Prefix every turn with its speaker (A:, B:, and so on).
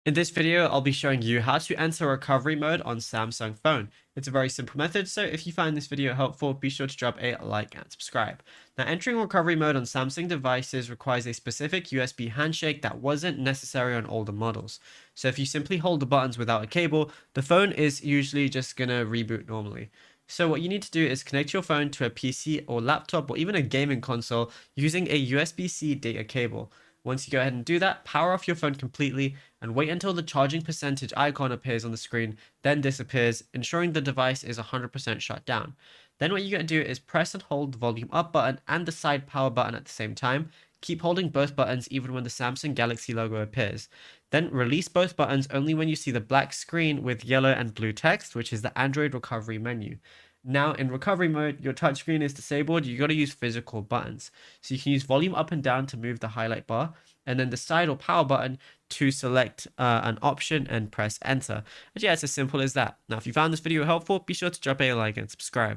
A: In this video, I'll be showing you how to enter recovery mode on Samsung phone. It's a very simple method, so if you find this video helpful, be sure to drop a like and subscribe. Now, entering recovery mode on Samsung devices requires a specific USB handshake that wasn't necessary on older models. So if you simply hold the buttons without a cable, the phone is usually just gonna reboot normally. So what you need to do is connect your phone to a PC or laptop or even a gaming console using a USB-C data cable. Once you go ahead and do that, power off your phone completely and wait until the charging percentage icon appears on the screen, then disappears, ensuring the device is 100% shut down. Then what you're going to do is press and hold the volume up button and the side power button at the same time. Keep holding both buttons even when the Samsung Galaxy logo appears. Then release both buttons only when you see the black screen with yellow and blue text, which is the Android recovery menu. Now in recovery mode, your touchscreen is disabled. You got to use physical buttons. So you can use volume up and down to move the highlight bar, and then the side or power button to select an option and press enter. And yeah, it's as simple as that. Now, if you found this video helpful, be sure to drop a like and subscribe.